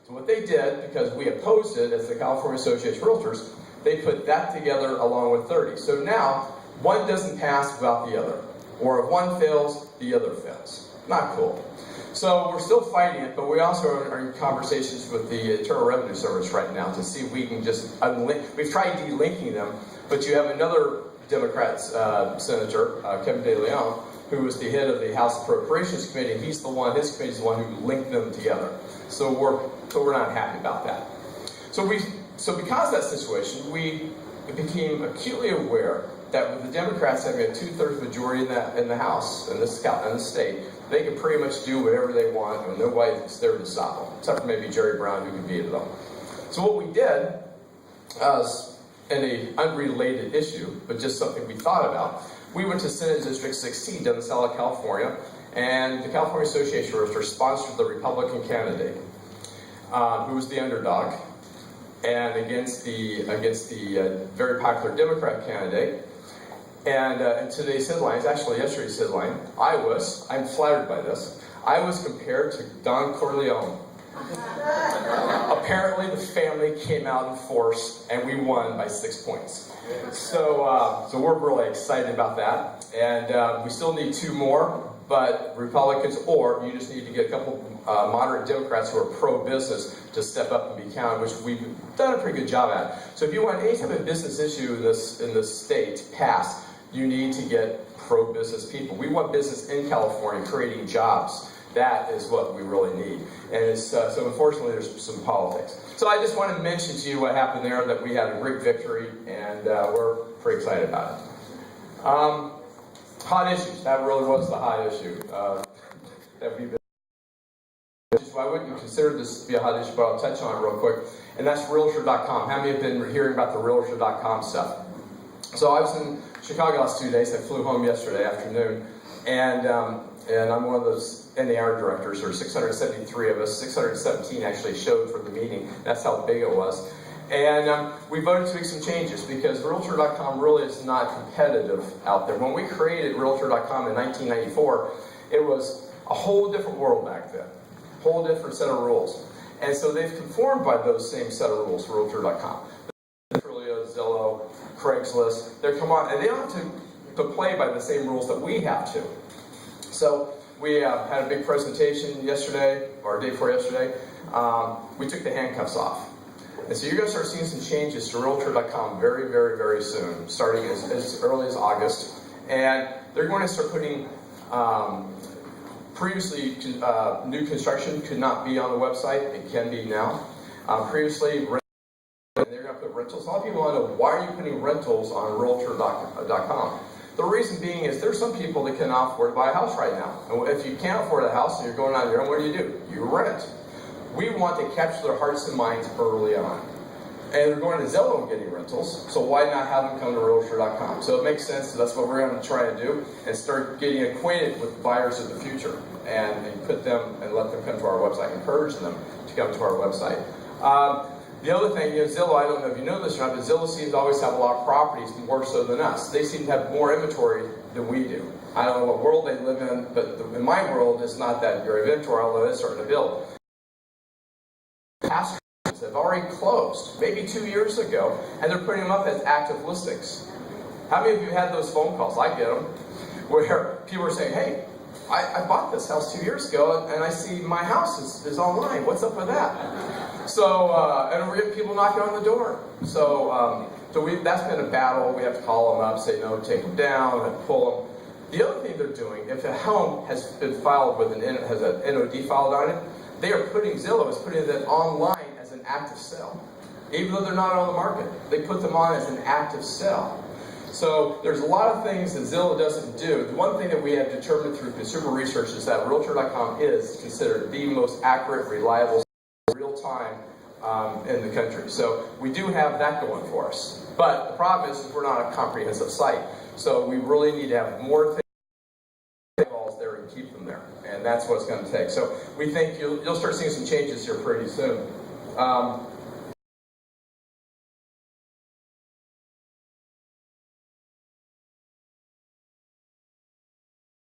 So what they did, because we opposed it as the California Association of Realtors, they put that together along with 30. So now, one doesn't pass without the other. Or if one fails, the other fails. Not cool. So we're still fighting it, but we also are in conversations with the Internal Revenue Service right now to see if we can just unlink. We've tried delinking them, but you have another Democrat senator, Kevin De Leon, who is the head of the House Appropriations Committee. His committee is the one who linked them together. So we're not happy about that. So because of that situation, we became acutely aware that with the Democrats having a 2/3 majority in the House, in the state, they can pretty much do whatever they want, and nobody's there to stop them, except for maybe Jerry Brown, who can veto them. So what we did, in an unrelated issue, but just something we thought about, we went to Senate District 16 down in Southern California, and the California Association of Realtors sponsored the Republican candidate, who was the underdog, and against the very popular Democrat candidate. And in today's headlines, actually yesterday's headline, I'm flattered by this, I was compared to Don Corleone. Apparently the family came out in force and we won by 6 points. So we're really excited about that. And we still need 2 more, but Republicans, or you just need to get a couple moderate Democrats who are pro-business to step up and be counted, which we've done a pretty good job at. So if you want any type of business issue in this state passed, you need to get pro-business people. We want business in California creating jobs. That is what we really need. And so unfortunately there's some politics. So I just want to mention to you what happened there, that we had a great victory, and we're pretty excited about it. Hot issues, that really was the hot issue that we've been. I wouldn't consider this to be a hot issue, but I'll touch on it real quick. And that's Realtor.com. How many have been hearing about the Realtor.com stuff? So I was in Chicago last 2 days. I flew home yesterday afternoon, and I'm one of those NAR directors. There are 673 of us. 617 actually showed for the meeting. That's how big it was. And we voted to make some changes because Realtor.com really is not competitive out there. When we created Realtor.com in 1994, it was a whole different world back then. Whole different set of rules. And so they've conformed by those same set of rules, Realtor.com. Zillow, Craigslist, they come on, and they don't have to play by the same rules that we have to. So we had a big presentation yesterday, or day before yesterday. We took the handcuffs off. And so you're going to start seeing some changes to Realtor.com very, very, very soon, starting as early as August. And they're going to start putting, previously, new construction could not be on the website. It can be now. Previously, and they're going to put rentals. A lot of people want to know, why are you putting rentals on Realtor.com? The reason being is there's some people that cannot afford to buy a house right now. And if you can't afford a house and you're going on your own, what do? You rent. We want to capture their hearts and minds early on. And they're going to Zillow and getting rentals, so why not have them come to Realtor.com? So it makes sense, so that's what we're going to try to do, and start getting acquainted with buyers of the future, and put them and let them come to our website, encourage them to come to our website. The other thing is Zillow, I don't know if you know this or not, but Zillow seems to always have a lot of properties, more so than us. They seem to have more inventory than we do. I don't know what world they live in, but in my world, it's not that great inventory, although it's starting to build. Past have already closed, maybe 2 years ago, and they're putting them up as active listings. How many of you had those phone calls? I get them, where people are saying, hey, I bought this house 2 years ago, and I see my house is online. What's up with that? So, and we're getting people knocking on the door. So, that's been a battle. We have to call them up, say no, take them down, and pull them. The other thing they're doing, if a home has been filed with has an NOD filed on it, they are Zillow is putting it online as an active sale. Even though they're not on the market, they put them on as an active sale. So there's a lot of things that Zillow doesn't do. The one thing that we have determined through consumer research is that Realtor.com is considered the most accurate, reliable, real-time in the country. So we do have that going for us. But the problem is we're not a comprehensive site. So we really need to have more things there and keep them there. And that's what it's going to take. So we think you'll start seeing some changes here pretty soon.